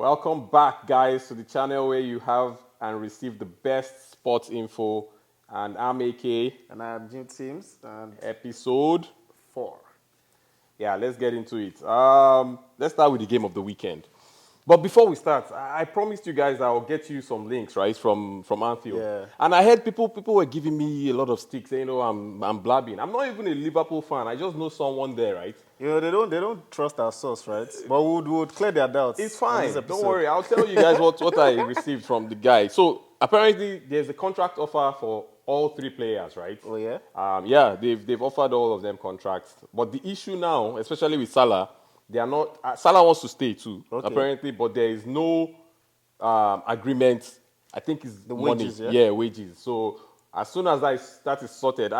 Welcome back, guys, to the channel where you have and receive the best sports info. And I'm AK. And I'm Jim Teams. And episode 4. Yeah, let's get into it. Let's start with the game of the weekend. But before we start, I promised you guys I'll get you some links, right, from Anfield. Yeah. And I heard people were giving me a lot of sticks, saying, "Oh, I'm blabbing." I'm not even a Liverpool fan. I just know someone there, right? You know, they don't trust our source, right? But we would clear their doubts. It's fine. Don't worry. I'll tell you guys what I received from the guy. So apparently, there's a contract offer for all 3 players, right? Oh yeah. Yeah, they've offered all of them contracts. But the issue now, especially with Salah, they are not. Salah wants to stay too, apparently, but there is no agreement. I think it's The money. wages, yeah? Yeah, wages. So as soon as that is sorted,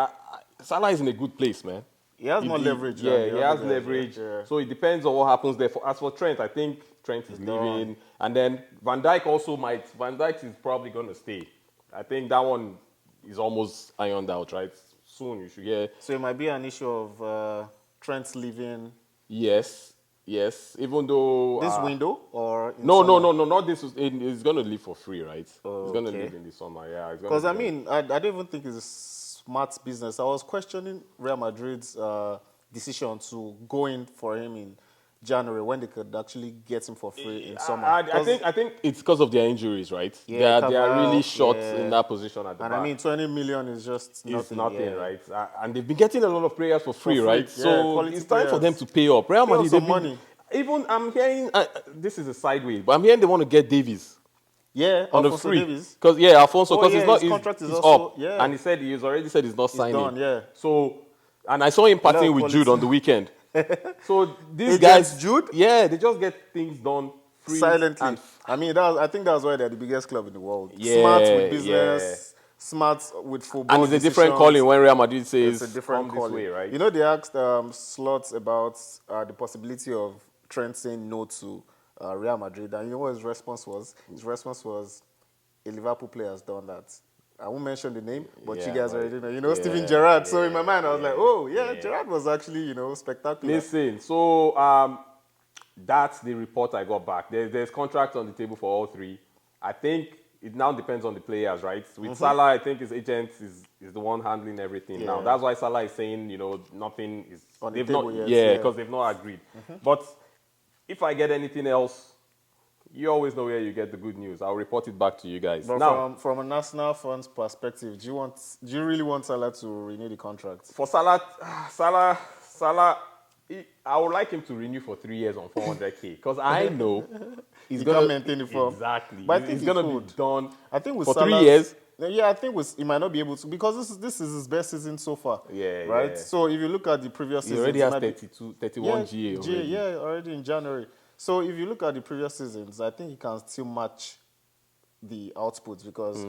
Salah is in a good place, man. He has more leverage. Yeah, he has leverage. Yeah. So it depends on what happens there. As for Trent, I think Trent is leaving. And then Van Dijk also might. Van Dijk is probably going to stay. I think that one is almost ironed out, right? Soon you should get. So it might be an issue of Trent leaving. Yes. Even though this window or in no, summer? not this. He's going to leave for free, right? Oh, he's going to leave in the summer. Yeah. Because I mean, I don't even think it's a smart business. I was questioning Real Madrid's decision to go in for him in January when they could actually get him for free in summer. I think it's because of their injuries, right? Yeah, they are really short in that position at the back. And I mean, 20 million is just nothing. It's nothing, right? And they've been getting a lot of players for free, right? Yeah, so it's time for them to pay up. Real Madrid, some money. Even I'm hearing this is a sideways, but I'm hearing they want to get Davies. Yeah, on the Alfonso free. Davies. Because Alfonso, because his contract is also up, and he said he's already said he's not signing. Done, yeah. So, and I saw him partying with Jude on the weekend. So these Agent guys, Jude, they just get things done free silently. I mean, I think that's why they're the biggest club in the world. Yeah, smart with business, smart with football. And it's a different calling when Real Madrid says it's a different come this way, right? You know, they asked Slots about the possibility of Trent saying no to Real Madrid, and you know what his response was? His response was, a Liverpool player has done that. I won't mention the name, but you guys already know. You know, Steven Gerrard. So in my mind, I was like, oh, Gerrard was actually, spectacular. Listen, so that's the report I got back. There's contract on the table for all 3. I think it now depends on the players, right? With Salah, I think his agent is the one handling everything now. That's why Salah is saying, nothing is on the table yet. Because they've not agreed. But if I get anything else, you always know where you get the good news. I'll report it back to you guys. But now, from a national fund's perspective, do you really want Salah to renew the contract? For Salah, I would like him to renew for 3 years on 400k because I know he's going to maintain the form. Exactly. But I think he's going to be done. I think with for Salah's, 3 years. Yeah, I think he might not be able to because this is his best season so far. Yeah, right. Yeah. So if you look at the previous season, he already has 31 GA already. Yeah, already in January. So if you look at the previous seasons, I think he can still match the outputs because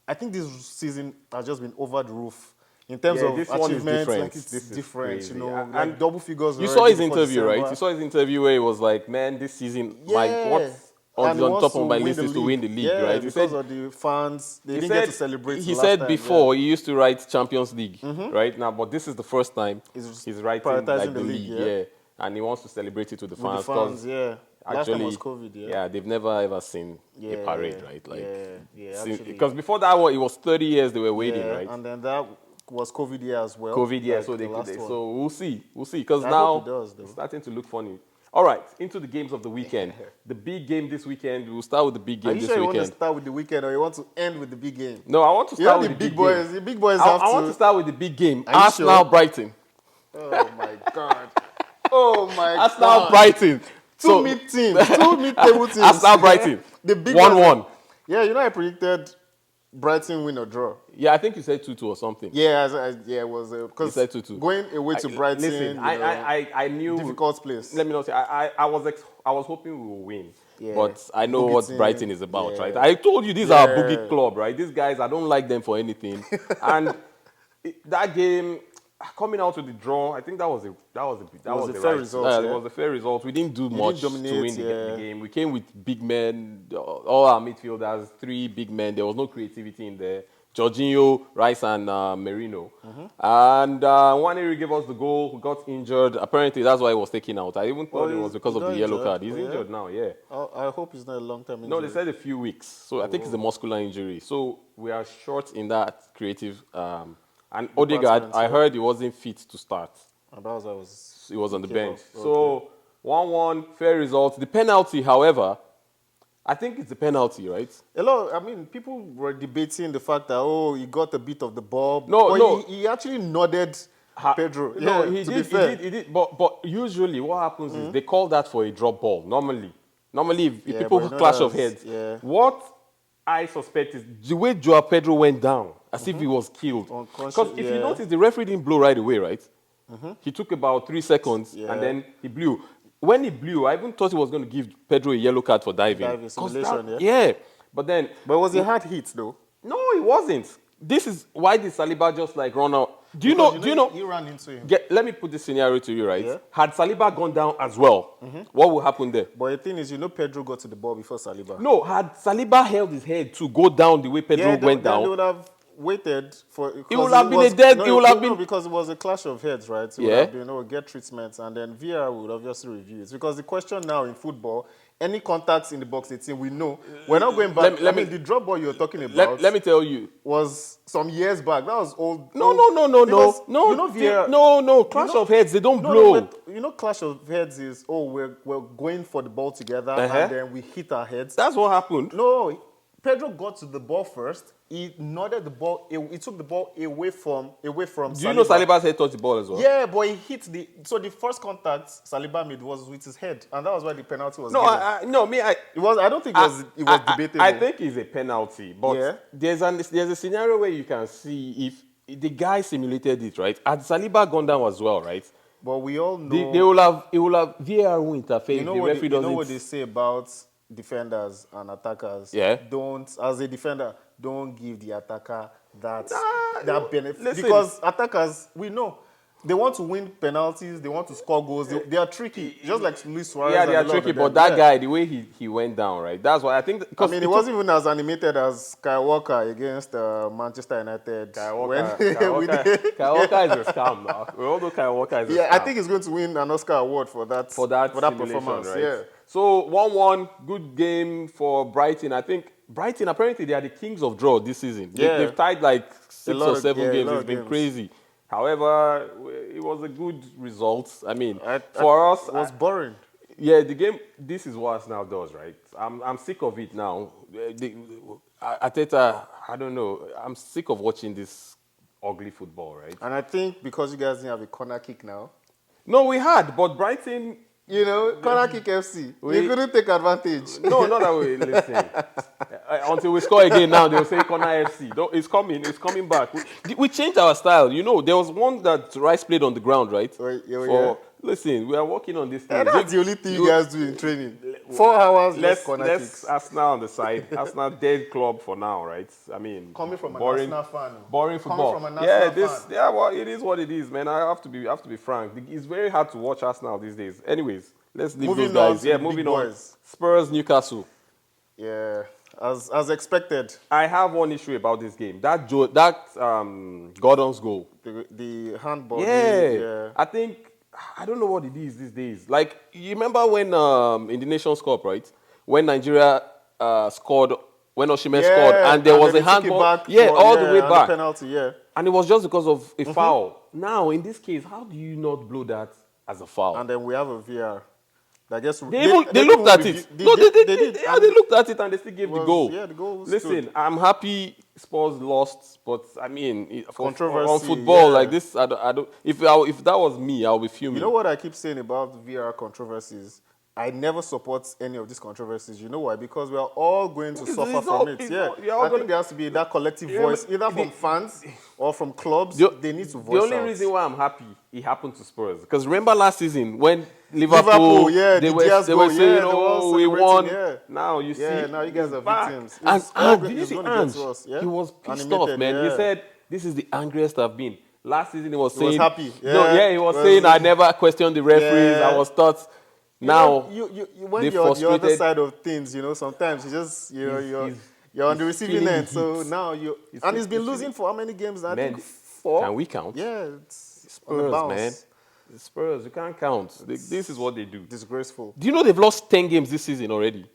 I think this season has just been over the roof in terms of this achievements. One is different. Like it's different, crazy. like double figures. You saw his interview, right? You saw his interview where he was like, "Man, this season, what's on top of my list is to win the league, right?" He said, of the fans, they didn't get to celebrate. He said before he used to write Champions League, right now, but this is the first time he's writing like the league, and he wants to celebrate it with the fans. Last time was COVID, they've never ever seen a parade, right? Like, because before that one, it was 30 years they were waiting, right? And then that was COVID year as well. COVID year, like so we'll see, because now it's starting to look funny. All right, into the games of the weekend. The big game this weekend. We'll start with the big game this weekend. Are you sure you want to start with the weekend or you want to end with the big game? No, I want to start with the big boys. The big boys I want to start with the big game. Arsenal sure? Brighton. Oh my God. Oh my God. Arsenal Brighton. Two mid-table teams. Arsenal Brighton. The big 1-1. Yeah, I predicted Brighton win or draw. Yeah, I think you said 2-2 or something. Yeah, it was because 2-2. Going away to Brighton. Listen, I knew difficult place. Let me not say I was hoping we will win. Yeah. But I know what Brighton is about, right? I told you these are a boogie club, right? These guys, I don't like them for anything. And that game, coming out with the draw, I think that was a fair result. It was a fair result. We didn't do much to win the game. We came with big men, all our midfielders, 3 big men. There was no creativity in there. Jorginho, Rice, and Merino. And Nwaneri gave us the goal. He got injured. Apparently, that's why he was taken out. I even thought it was because of the yellow card. He's injured now, yeah. I hope it's not a long-term injury. No, they said a few weeks. So I think it's a muscular injury. So we are short in that creative. And Odegaard, I heard he wasn't fit to start. And that was He was on the bench. So 1-1, fair result. The penalty, however, I think it's a penalty, right? People were debating the fact that, he got a bit of the ball. No. He actually nodded Pedro. No, he did. But usually what happens is they call that for a drop ball, normally. Normally, if people clash of heads. Yeah. What I suspect is the way Joao Pedro went down, as if he was killed. Because if you notice, the referee didn't blow right away, right? He took about 3 seconds, and then he blew. When he blew, I even thought he was going to give Pedro a yellow card for diving. Simulation, But then... But was it hard hit, though? No, it wasn't. This is why did Saliba just like run out? Do you know? You ran into him. Let me put this scenario to you, right? Yeah. Had Saliba gone down as well, what would happen there? But the thing is, Pedro got to the ball before Saliba. No, had Saliba held his head to go down the way Pedro went down, they would have waited for. It would have been a dead. It would have been because it was a clash of heads, right? So it would have been, get treatments, and then VAR would obviously review it. Because the question now in football, any contacts in the box 18, we know. We're not going back. The drop ball you're talking about. Let me tell you, was some years back. That was old. No. Clash of heads, they don't blow. Clash of heads is we're going for the ball together, and then we hit our heads. That's what happened. No. Pedro got to the ball first. He nodded the ball. He took the ball away from Do Saliba. you know Saliba's head touched the ball as well? Yeah, but he hit the first contact Saliba made was with his head, and that was why the penalty was given. I don't think it was debatable. I think it's a penalty, but there's a scenario where you can see if the guy simulated it, right? Had Saliba gone down as well, right? But we all know it will have VAR will interfere. You know what they say about defenders and attackers. Yeah. As a defender, don't give the attacker that benefit. Listen. Because attackers, we know, they want to win penalties, they want to score goals. They are tricky, just like Luis Suarez. Yeah, they are tricky, but that guy, the way he went down, right? That's why I think. It wasn't even as animated as Kyle Walker against Manchester United. Kyle Walker is a scam now. We all know Kyle Walker is a scam. I think he's going to win an Oscar award for that performance. Right? Yeah. So 1-1, good game for Brighton. I think Brighton, apparently they are the kings of draw this season. They've tied like 6 or 7 games. It's been crazy. However, it was a good result. For us... It was boring. Yeah, the game, this is what Arsenal does, right? I'm sick of it now. Arteta, I don't know. I'm sick of watching this ugly football, right? And I think because you guys didn't have a corner kick now. No, we had, but Brighton... corner kick FC. You couldn't take advantage. No, not that way. Listen. Until we score again now, they'll say corner FC. It's coming back. We changed our style. There was one that Rice played on the ground, right? Listen, we are working on this thing. That's the only thing you guys do in training. 4 hours less corner kicks. Arsenal on the side. Arsenal dead club for now, right? Coming from boring, an Arsenal fan. Boring football. Coming from an Arsenal fan. Well, it is what it is, man. I have to be frank. It's very hard to watch Arsenal these days. Anyways, let's leave those guys. Yeah, moving on. Spurs, Newcastle. Yeah, as expected. I have one issue about this game. That Gordon's goal. The handball. Yeah. I don't know what it is these days. Like, you remember when in the Nations Cup, right? When Nigeria scored, when Osimhen scored, and there was a handball. All the way back. Penalty, and it was just because of a foul. Now, in this case, how do you not blow that as a foul? And then we have a VR. I guess they looked at it. They did. Yeah, they looked at it and they still gave the goal. Yeah, the goal was Listen, good. I'm happy Spurs lost, but controversy on football like this, I don't. If that was me, I'll be fuming. You know what I keep saying about VR controversies? I never support any of these controversies. You know why? Because we are all going to suffer from it. I think there has to be that collective voice, either from fans or from clubs. They need to voice out. The only reason why I'm happy it happened to Spurs, because remember last season when Liverpool they were saying, we won. Now you see, now you guys are victims. And did you see Ange? He was pissed off, man. He said, "This is the angriest I've been." Last season he was saying, "He was happy." He was saying, "I never questioned the referees. I was taught." Now, when you're on the other side of things, sometimes you just, You're on the He's receiving feeling end, the so heat. now you He's and feel- he's been he's losing feeling- for how many games? I Man, think 4. can we count? Yeah, it's on the Spurs, bounce. man. The Spurs, you can't count. This is what they do. Disgraceful. Do you know they've lost 10 games this season already?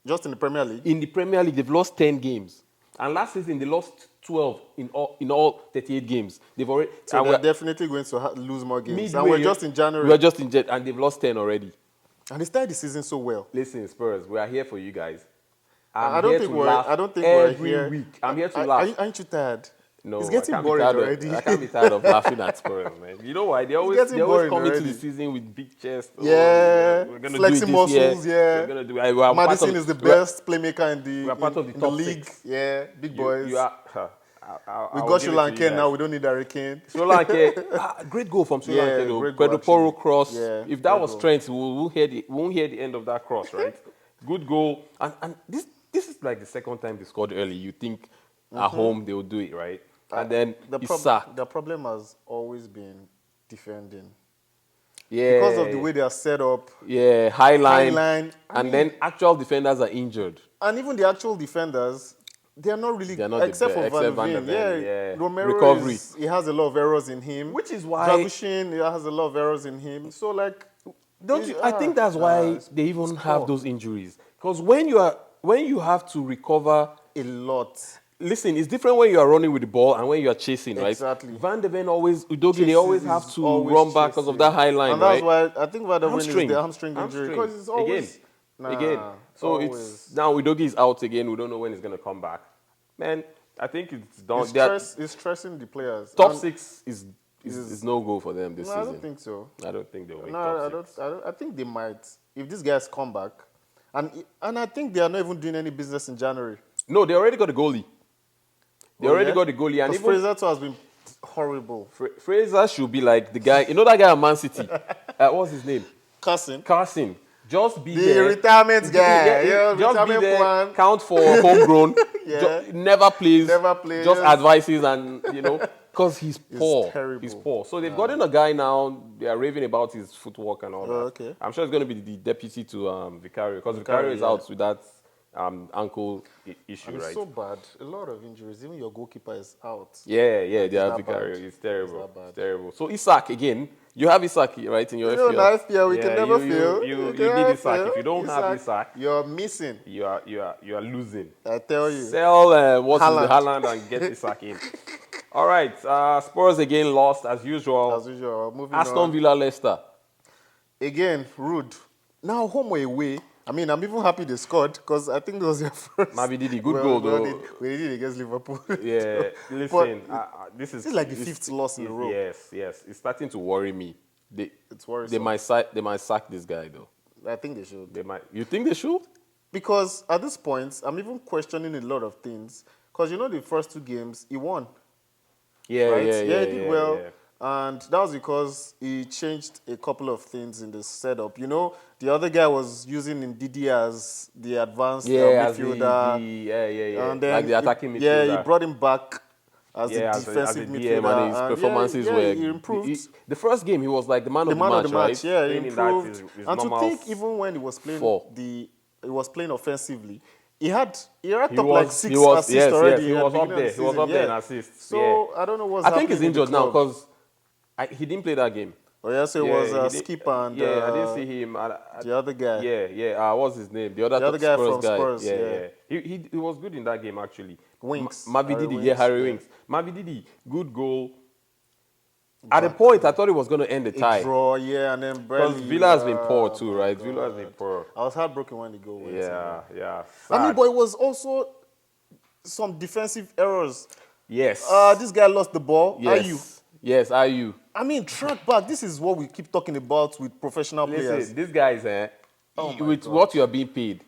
Just in the Premier League. In the Premier League, they've lost 10 games. And last season, they lost 12 in all 38 games. They've already... So and they're we're definitely going to lose more games. midway, And we're just in January. We're just in Jet, and they've lost 10 already. And they started the season so well. Listen, Spurs, we are here for you guys. I I'm don't here think to we're. laugh I don't think we're every here. week. I'm here to laugh. Aren't you tired? No, it's I getting can't be boring tired already. I can't be tired of laughing at Spurs, man. You know why? They always getting boring come into already. the season with big chest. Yeah, we're gonna flexing do it this year. muscles. Yeah, We're gonna do. We're part Madison of- is the we're- best playmaker in the we are part of the in top the league. 6. Yeah, big boys. You are. We got Sri Lanka now. We don't need Hurricane. Sri Lanka, great goal from Sri Yeah, Lanka. Though. great goal, Pedro Porro actually. cross. Yeah, If that great was goal. Trent, we won't hear the end of that cross, right? Good goal. And this is like the second time they scored early. You think at home they will do it, right? And then he's sacked. The problem has always been defending. Yeah. Because of the way they are set up. Yeah, high line. I And mean- then actual defenders are injured. And even the actual defenders, they are not really, They are not the except for best, Van except Van Veen. der Ven, yeah. Romero Recovery. he has a lot of errors in him. Which is why- Dragushin, he has a lot of errors in him. So like, Don't you? I think that's why it's- they even it's have poor. those injuries. Because when you have to recover, a lot. listen, it's different when you are running with the ball and when you are chasing, right? Exactly. Van de Ven always, Udogi, they Chases always is have to always run back because of that high line, And that's right? why I think Van der Ven is Hamstring. the hamstring injury. Because it's always Again. So always. it's now Udogi is out again. We don't know when he's going to come back. Man, I think it's done. They are- It's stressing the players. top And- 6 is no go for them this No, season. I don't think so. I don't think they'll make No, top 6. I don't. I think they might if these guys come back, and I think they are not even doing any business in January. No, they already got a goalie. They already got the goalie, and 'Cause even Fraser too has been horrible. Fraser should be like the guy. You know that guy at Man City? What's his name? Carson. Just be The there. retirement guy. Yeah, just be retirement there. plan. Count for homegrown. Yeah. Never plays. Never plays. Just advices and because he's poor. terrible. He's poor. So they've gotten a guy now. They are raving about his footwork and all that. Okay. I'm sure it's going to be the deputy to Vicario because Vicario is yeah. out with that ankle issue, And it's right? so bad. A lot of injuries. Even your goalkeeper is out. Yeah, they have that Vicario. bad. It's terrible. It's that bad. It's terrible. So Isak again. You have Isak right in your You know, FPL. in FPL we can Yeah, never you- fail. You We need can never Isak. fail. If you don't have Isak, you're missing. you are losing. I tell you. Sell what's in the Haaland. Haaland and get Isak in. All right, Spurs again lost as usual. As usual. Moving Aston on. Villa, Leicester. Again, rude. Now home or away. I mean, I'm even happy they scored because I think it was their first. Mavi Didi, good goal though. We did it against Liverpool. Yeah, listen, But this is like the fifth loss in a row. Yes, it's starting to worry me. It's worrisome. They might sack this guy though. I think they should. They might. You think they should? Because at this point, I'm even questioning a lot of things. Because the first 2 games, he won. Yeah, Right? yeah, he did well. yeah. And that was because he changed a couple of things in the setup. The other guy was using Ndidi as the advanced As midfielder. yeah. And then Like the attacking midfielder. Yeah, he brought him back as the as defensive a DM midfielder. and his And performances were. he improved. The first game, he was like the man The of the man match, of the match, right? yeah, he Playing in that improved. is And to normal think, even when he was playing four. he was playing offensively, he racked He up was- like he 6 was- assists yes, already. he at was the up beginning there. of the He was season, up there in yeah. assists. So yeah. I don't know what's I think happening he's in the injured now club. because he didn't play that game. Oh yeah, so it Yeah, was he did- Skip and I didn't see him. the other guy. Yeah. What's his name? The other guy Spurs from guy. Spurs, Yeah, yeah. yeah. He was good in that game actually. Winks. Mavi Harry Didi, Winks, Harry yeah. Winks. Mavi Didi, good goal. At the point, I thought it was going to end the A tie. draw, yeah, and then Because barely. Villa has been poor oh too, my right? God. Villa has been poor. I was heartbroken when the goal went. Yeah. I mean, Sad. but it was also some defensive errors. Yes. This guy lost the ball. yes. Yes, are you? I mean, track back. This is what we keep talking about with professional players. Listen, these guys, Oh my with God. what you are being paid,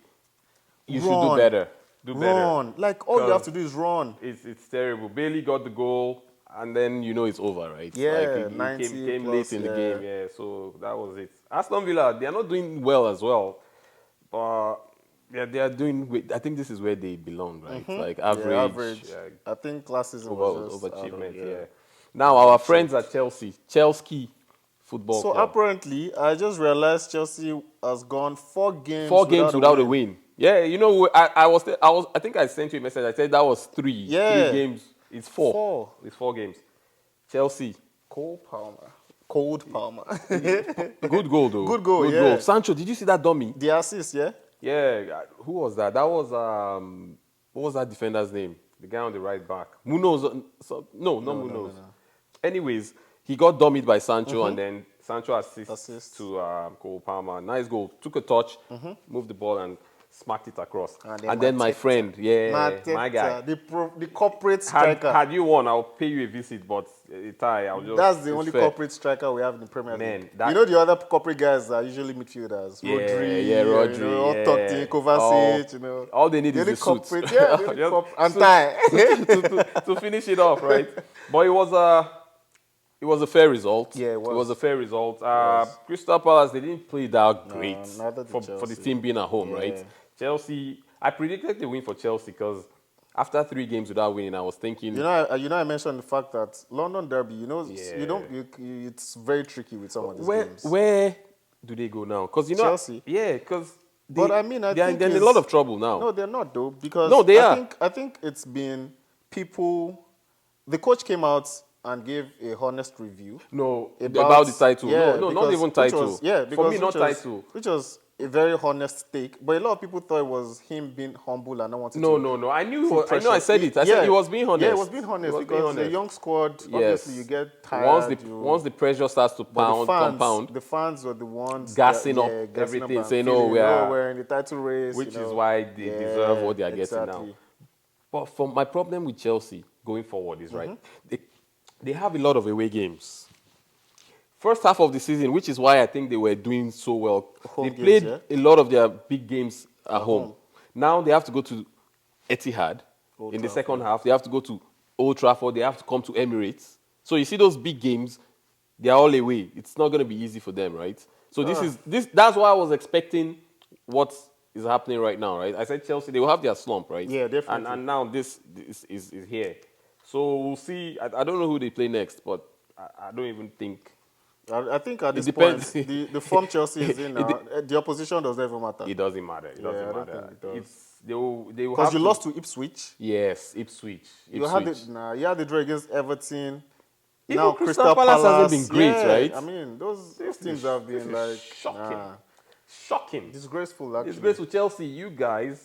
you should do Run. better. Do better. Run. Like, all you have to do is run. It's terrible. Bailey got the goal, and then it's over, right? Yeah, like, 90 came plus, late in the yeah. game, yeah. So that was it. Aston Villa, they are not doing well as well, but they are doing. I think this is where they belong, right? Like average, Mm-hmm. Yeah, average. I think last season was just overachievement. out of- Yeah. Now our friends at Chelsea Football So Club. apparently, I just realized Chelsea has gone 4 games. 4 games without a win. Yeah, I think I sent you a message. I said that was three. Yeah. 3 games. It's 4. Four. It's 4 games. Chelsea. Cole Palmer. Cold Palmer. Good goal though. Good goal, Good yeah. goal. Sancho, did you see that dummy? The assist, yeah? Yeah. Who was that? That was what was that defender's name? The guy on the right back. Munoz. No, not Munoz. no. Anyways, he got dummied by Sancho, and then Sancho assists Assist. to Cole Palmer. Nice goal. Took a touch, moved the ball, and smacked it across. And then my friend, my guy. The corporate striker. Had you won, I'll pay you a visit, but I'll just. That's the it's only fair. corporate striker we have in the Premier Man, League. that- You know the other corporate guys are usually midfielders. Rodri, Rodri, all tucked in, Kovacic, you know. All they need The is only the suit. corporate, yeah, the only Just corporate, and suit tie. to finish it off, right? But it was a fair result. Yeah, it was. It was a fair result. Crystal Palace, they didn't play that great neither did for the Chelsea. team being at home, Yeah. right? Chelsea, I predicted the win for Chelsea because after 3 games without winning, I was thinking, I mentioned the fact that London Derby, Yeah. it's very tricky with some of these where games. where do they go now? Because Chelsea? yeah, because But I mean, I they're think in a it's- lot of trouble now. No, they're not though, because No, they I are. I think it's been people. The coach came out and gave a honest review No, about the title. Yeah, no, not because- even which title. was- yeah, for because me, not which was- title. Which was a very honest take, but a lot of people thought it was him being humble and not wanting to. No. I knew. put I know. I pressure. said it. I said he was being honest. Yeah, he was being honest He was being because the honest. young squad, Yes. obviously, you get tired. Once the pressure starts to but compound, the fans were the ones Gassing up gassing everything, and saying, feeling, we're in the title race, which you know. is why they deserve what they are getting now. exactly. But for my problem with Chelsea going forward is right. They have a lot of away games. First half of the season, which is why I think they were doing so well. Home They played games, a lot of their big games at home. Now they have to go to Etihad in the second half. They have to go to Old Trafford. They have to come to Emirates. So you see those big games, they are all away. It's not going to be easy for them, right? So that's why I was expecting what is happening right now, right? I said Chelsea, they will have their slump, right? Yeah, definitely. And now this is here. So we'll see. I don't know who they play next, but I don't even think. I think at this depends. point, the form Chelsea is in now, the opposition doesn't even matter. It doesn't matter. It I doesn't don't matter. think it does. They will Because have you to- lost to Ipswich. Yes, Ipswich. You had the draw against Everton. Even Now Crystal Palace hasn't been great, yeah, right? I mean, those This teams is- have this been is like shocking. Shocking. disgraceful. Actually, It's great to Chelsea. You guys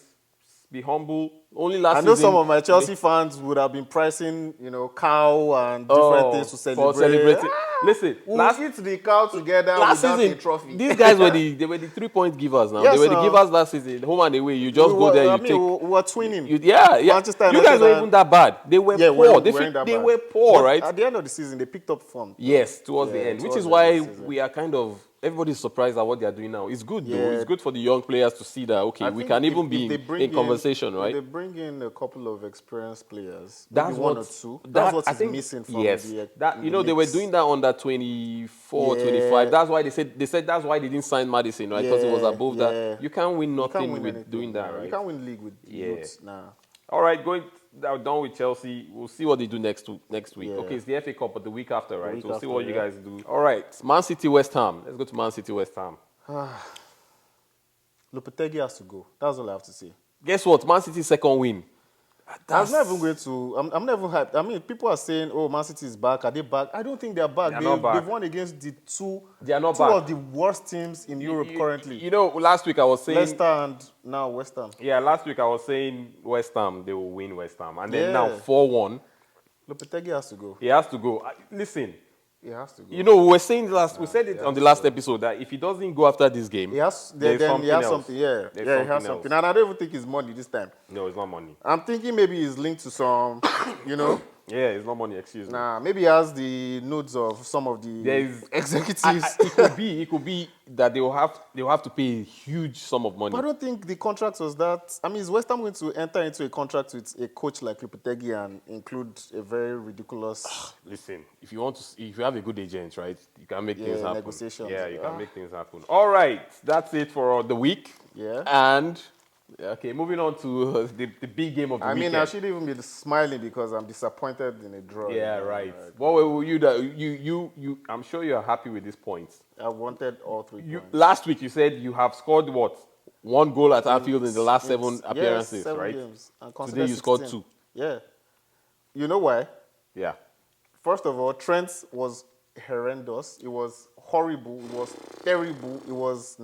be humble. Only last I know season. some of my Chelsea fans would have been pricing, cow and different things to celebrate. For celebrating. Listen, We'll eat the cow together last without season, a trophy. these guys were the 3-point givers now. Yes, they were the now. givers last season, home and away. You just go there, you take. we were twinning. Yeah. Manchester You guys United were and- even that bad. They were Yeah, poor. we weren't that They bad. were poor, But right? At the end of the season, they picked up form. Yes, towards the Yeah, end, which towards is the why end of the season. we are kind of everybody's surprised at what they are doing now. It's good though. Yeah. It's good for the young players to see that I we think can if- even if be they bring in conversation, if right? They bring in a couple of experienced players. That's Maybe one what or two. that- That's what I is think- missing from yes, the that the they were mix. doing that under 24, Yeah. 25. That's why they said that's why they didn't sign Madison, right? Because it was above yeah. that. You can't win You nothing can't win with anything, doing that, nah. right? You can't win league with Yeah. youths, nah. All right, done with Chelsea. We'll see what they do next week. Yeah. Okay, it's the FA Cup, but the week after, right? week We'll see after, what you yeah. guys do. All right, Man City, West Ham. Let's go to Man City, West Ham. Lopetegui has to go. That's all I have to say. Guess what? Man City's second win. I'm not even going to. I'm not even hyped. I mean, people are saying, "Oh, Man City is back. Are they back?" I don't think they're back. They're not back. They've won against the two not two back. of the worst teams in Europe currently. You know, last week I was saying. Leicester and now West Ham. Yeah, last week I was saying West Ham, they will win West Ham. And then Yeah. now 4-1. Lopetegui has to go. He has to go. Listen, He has to go. you know, we said it on the last episode that if he doesn't go after this game, He has. there's Then he has else. something. Yeah, There's yeah, he has else. something. And I don't even think it's money this time. No, it's not money. I'm thinking maybe it's linked to some, Yeah, it's not money, excuse me. Nah, maybe he has the notes of some of the There's- executives. It could be that they will have to pay a huge sum of money. But I don't think the contract was that. I mean, is West Ham going to enter into a contract with a coach like Lopetegui and include a very ridiculous? Listen, if you have a good agent, right, you can make things Yeah, happen. negotiations. Yeah, you can make things happen. All right, that's it for the week. Yeah. And okay, moving on to the big game of the I weekend. mean, I shouldn't even be smiling because I'm disappointed in a draw. Yeah, you know, right. like, What were you that you? I'm sure you are happy with this point. I wanted all 3 points. Last week you said you have scored what? 1 goal at Anfield in the last 7 appearances, yes, 7 right? games. And Today considered you scored 16. 2. Yeah. You know why? Yeah. First of all, Trent was horrendous. It was horrible. It was terrible. It was,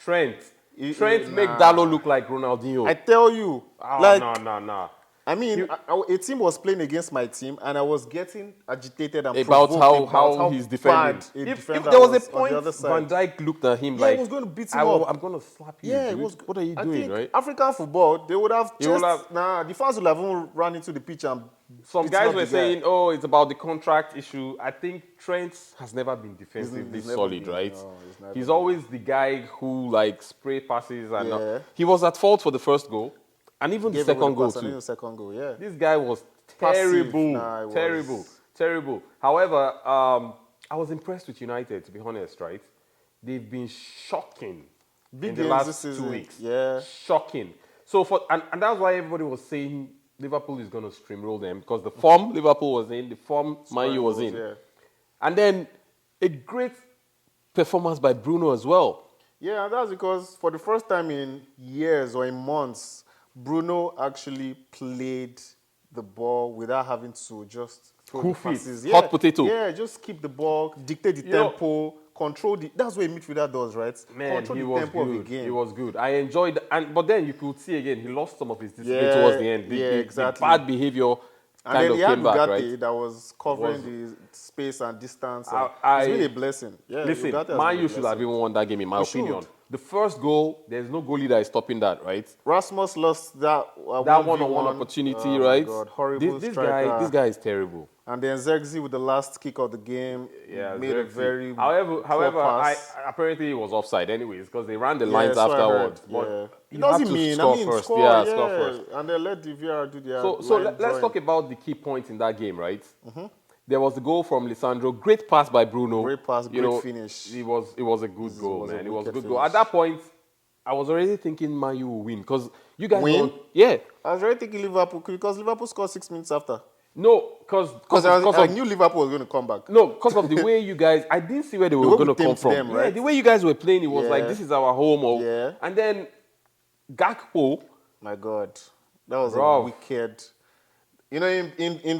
Trent. It- Trent it- make nah. Dallo look like Ronaldinho. I tell you, Oh, like, no. I mean, a team was playing against my team, and I was getting agitated and About provoked how he's defending. bad a If defender there was a was on point the other Van side. Dijk looked at him Yeah, he like, was going to beat him up. I'm going to slap you, Yeah, dude. it was. What are you I doing, think right? African football, they would have You will just have- the fans would have even run into the pitch and Some beaten guys up were the guy. saying, oh, it's about the contract issue. I think Trent has never been defensively He's never solid, been, right? no, he's never He's been. always the guy who, like, spray passes. And Yeah. He was at fault for the first goal and even the Gave away second goal, pass and too. even the second goal, yeah. This guy was Passive. terrible, Nah, it was- terrible. However, I was impressed with United, to be honest, right? They've been shocking Big in the games last this 2 season, weeks. yeah. Shocking. So and that's why everybody was saying Liverpool is going to steamroll them because the form Liverpool was in, the form Man U was in. Yeah. And then a great performance by Bruno as well. Yeah, and that's because for the first time in years or in months, Bruno actually played the ball without having to just throw the Hoof it. passes. Hot potato. Yeah, just keep the ball, dictate the tempo, control the. That's what a midfielder does, right? Man, control he the was tempo of the good. game. He was good. I enjoyed, but then you could see again he lost some of his discipline Yeah, towards the end. yeah, The exactly. bad behavior And kind then of he had came back, Ugarte right? that was covering the space and distance. And it's been a blessing. Yeah, Listen, Ugarte has Man been a U should have blessing. even won that game, in my We opinion. should. The first goal, there's no goalie that is stopping that, right? Rasmus lost that That one-on-one opportunity, oh right? My God, horrible This striker. guy is terrible. And then Zirkzee with the last kick of the game made a Xerxes. very However, poor pass. apparently it was offside anyways because they ran the Yeah, lines so I afterwards. heard, But yeah. you It doesn't have to mean, score I mean, first. score, Yeah, score first. And then let the VR do their So line let's drawing. talk about the key points in that game, right? There was the goal from Lisandro. Great pass by Bruno. Great pass, great finish. It was a good goal, was a man. It was a wicked good goal. finish. At that point, I was already thinking Man U will win because you guys Win? won. Yeah. I was already thinking Liverpool because Liverpool scored 6 minutes after. No, because I knew Liverpool was going to come back. No, because of the way you guys, I didn't see where they were way going we to come tempted from. them, Yeah, right? the way you guys were playing, it was like, Yeah. this is our home. Yeah. And then Gakpo, My God, that was Bruv. a wicked. You know, in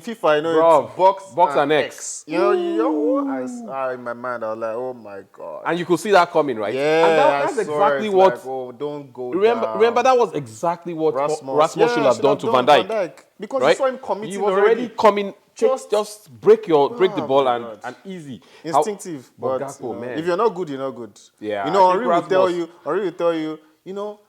FIFA, you know, Bruv, it's box and X. You know, in my mind, I was like, oh my God. and you could see that coming, right? Yeah, and I that's saw exactly it, what. like, oh, don't go remember, down. remember, that was exactly what Rasmus should have done to Van Dijk. Because right? you saw him committing He was already coming. Just break the ball my and, God. and easy. Instinctive, But but Gakpo, man. if you're not good, you're not good. Yeah, you know, I think Henri will tell Rasmus- you, you know,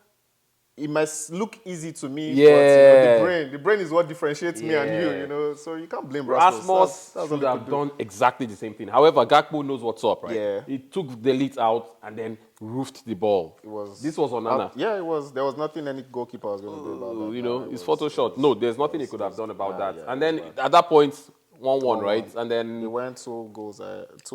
it might look easy to me, but Yeah. the brain is what differentiates me and Yeah. you know. So you can't blame Rasmus. Rasmus That's all should he have could do. done exactly the same thing. However, Gakpo knows what's up, right? Yeah. He took the lead out and then roofed the ball. This was Onana. Yeah, it was. There was nothing any goalkeeper was going to do about that. You know, Nah, his it photo was- shot. No, there's nothing he could have done about that. yeah, and it then was bad. at that point, 1-1, right? And They then went 2 goals.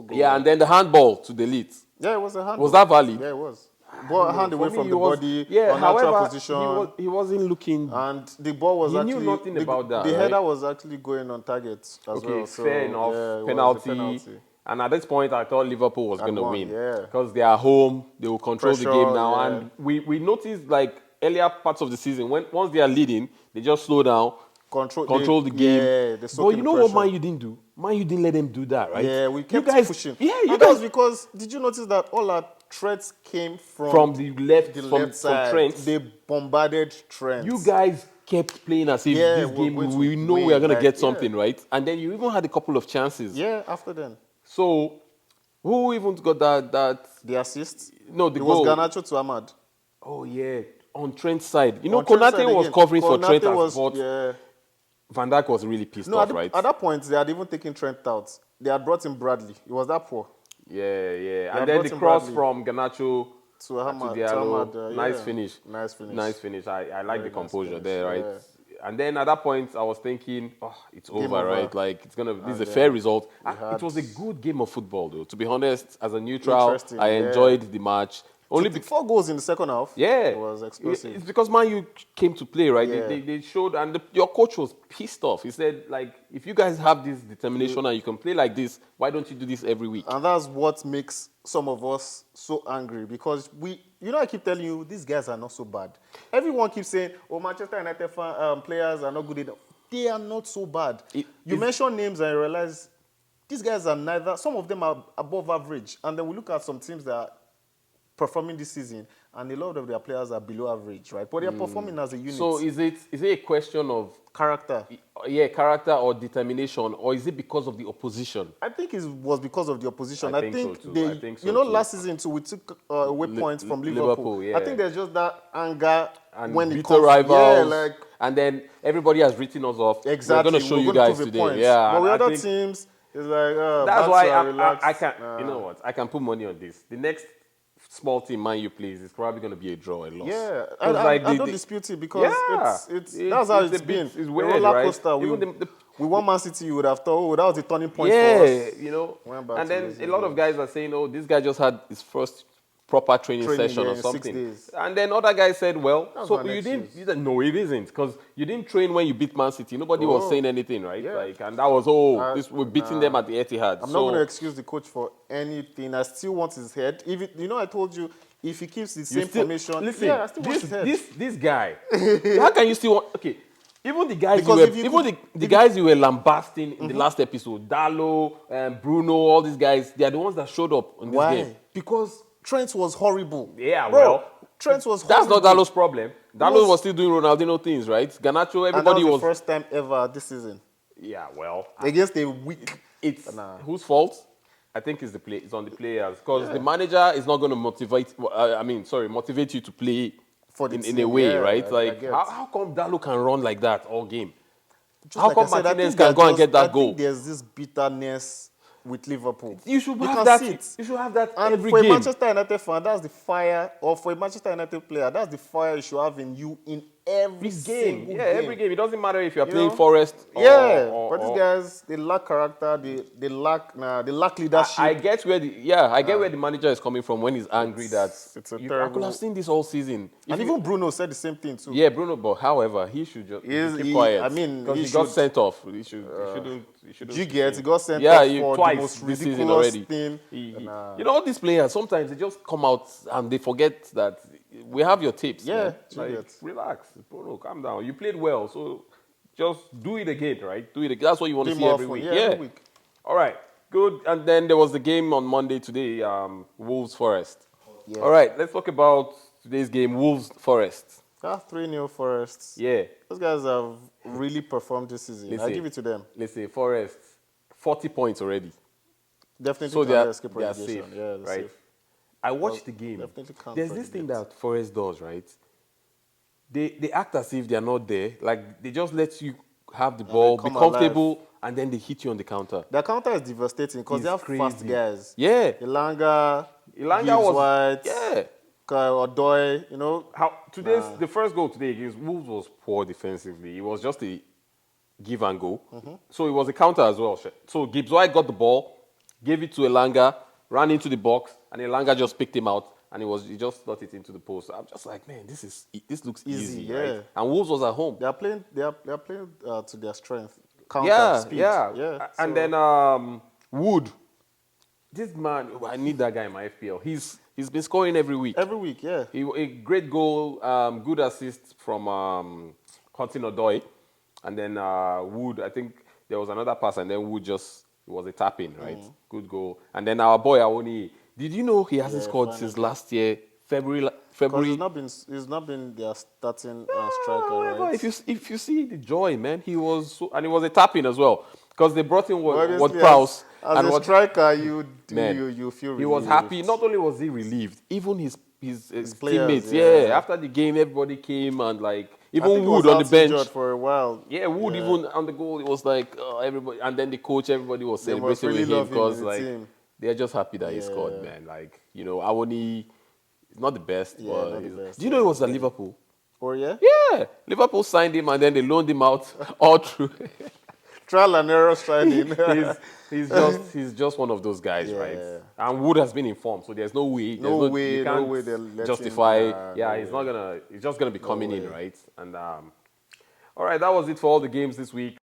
yeah, and then the handball to the lead. Yeah, it was a hand. Was that valid? Yeah, it was. Ball a hand For away me, from he the was- body, Yeah, unnatural however, position. he wasn't looking. And the ball was He actually... knew nothing about that, The right? header was actually going on target as Okay, well. So, fair enough. yeah, it was a penalty. And at this point, I thought Liverpool was going to won, win. yeah. Because they are home, they will control the Pressure, game now. yeah. And we noticed, like, earlier parts of the season, once they are leading, they just slow down, control the game. Yeah, they soak but in you the know what pressure. Man U didn't do? Man U didn't let them do that, right? Yeah, we You kept guys, pushing. Yeah, you and that was guys because, did you notice that all our threats came from the left, the from left side? Trent. They bombarded Trent. You guys kept playing as if Yeah, this we're game, going to we know win, we are going to like, get yeah. something, right? And then you even had a couple of chances. Yeah, after then. So, who even got that The assist? no, the It goal. was Garnacho to Ahmad. Oh, yeah. On Trent's side. You know, On Trent's Konate side was again. covering for Trent, was, but yeah. Van Dijk was really pissed No, off, right? at that point, they had even taken Trent out. They had brought in Bradley. It was that poor. Yeah. had And then brought the in cross Bradley. from Garnacho To Ahmad. Diallo. Nice yeah. finish. Nice finish. Nice finish. I like the nice composure finish, there, right? yeah. And then at that point, I was thinking, oh, it's over, over. right? Like, it's gonna. This is a then fair result. we It had- was a good game of football, though. To be honest, as a neutral, Interesting, I yeah. enjoyed the match. Only 4 goals in the second half. yeah, It was explosive. it's because Man U came to play, right? Yeah. They showed, and your coach was pissed off. He said, like, if you guys have this determination and you can play like this, why don't you do this every week? And that's what makes some of us so angry because I keep telling you, these guys are not so bad. Everyone keeps saying, oh, Manchester United players are not good enough. They are not so bad. You mention names and you realize these guys are neither, some of them are above average. And then we look at some teams that are performing this season, and a lot of their players are below average, right? But they're performing as a unit. So is it a question of character? Yeah, character or determination, or is it because of the opposition? I think it was because of the opposition. I think so too. I think so too. Last season too, we took away points from Liverpool. Yeah. I think there's just that anger and when it comes. Rivals, yeah, and then everybody has written us off. Exactly. We're going to show you guys today. Points. Yeah, but with other teams, it's like that's why I can't. You know what? I can put money on this. The next small team Man U plays is probably going to be a draw, a loss. Yeah, I don't dispute it because it's that's how it's been. It's weird, roller coaster. Right? We won Man City, you would have thought, that was a turning point for us. And then a lot of guys are saying, oh, this guy just had his first proper training session or something. 6 days. And then other guys said, well, so you didn't. No, it isn't, because you didn't train when you beat Man City. Nobody was saying anything, right? Yeah. And that was, we're beating them at the Etihad. I'm not going to excuse the coach for anything. I still want his head. I told you, if he keeps the same formation, listen, I still want his head. This guy, how can you still want? Okay, even the guys the guys you were lambasting in the last episode, Dallo, Bruno, all these guys, they are the ones that showed up in this game. Because Trent was horrible. Yeah, Trent was horrible. That's not Dallo's problem. Dallo was still doing Ronaldinho things, right? Garnacho, everybody was the first time ever this season. Yeah, well, against a weak. It's whose fault? I think it's on the players, because the manager is not going to motivate you to play in a way, right? Like, how come Dallo can run like that all game? How come Martinez can go and get that goal? I think there's this bitterness with Liverpool. You should have that. You should have that every game. And for a Manchester United fan, that's the fire, or for a Manchester United player, that's the fire you should have in you in every game. Yeah, every game. It doesn't matter if you're playing Forest. But these guys, they lack character. They lack leadership. I get where the manager is coming from when he's angry that it's a terrible. I could have seen this all season. Even Bruno said the same thing too. Yeah, Bruno. But however, he should just keep quiet. I mean, because he got sent off. He shouldn't. He got sent off for twice the most this season ridiculous already. thing. All these players, sometimes they just come out and they forget that we have your tapes. Yeah, relax, Bruno, calm down. You played well, so just do it again, right? Do it again. That's what you want to see every week. Every week. All right, good. And then there was the game on Monday today, Wolves Forest. Yeah. All right, let's talk about today's game, Wolves Forest. 3-0 Forest. Yeah. Those guys have really performed this season. I give it to them. Let's say Forest, 40 points already. Definitely so they are safe, they're right? Safe. I watched the game. There's this thing that Forest does, right? They act as if they are not there. Like, they just let you have the ball, be comfortable, and then they hit you on the counter. The counter is devastating because they have fast guys. Yeah. Ilanga was White. Yeah. Odoi, the first goal today against Wolves was poor defensively. It was just a give and go. So it was a counter as well. So Gibbs White got the ball, gave it to Elanga, ran into the box, and Elanga just picked him out, and he just slot it into the post. I'm just like, man, this looks easy, right? And Wolves was at home. They are playing to their strength. Counter, speed. Yeah. And then Wood. This man, I need that guy in my FPL. He's been scoring every week. Every week, yeah. A great goal, good assist from Hudson-Odoi. And then Wood, I think there was another pass, and then Wood it was a tap-in, right? Good goal. And then our boy, Awoni, did you know he hasn't scored since last year, February? He's not been their starting striker, right? If you see the joy, man, he was and it was a tap-in as well. Because they brought in what Prowse. As a striker, you feel relieved. He was happy. Not only was he relieved, even his players, teammates. Yeah, after the game, everybody came and even Wood on the bench for a while. Yeah, Wood even on the goal. It was everybody, and then the coach, everybody was celebrating with him because they're just happy that he scored, man. Awoni is not the best. Do you know he was at Liverpool? Oh yeah. Yeah, Liverpool signed him and then they loaned him out all through. Trial and error signing. he's just one of those guys, right? Yeah. And Wood has been informed, so there's no way, No way, you no can't way they'll let justify. him, Yeah, no he's way. not gonna. He's just gonna be coming in, way. right? And all right, that was it for all the games this week.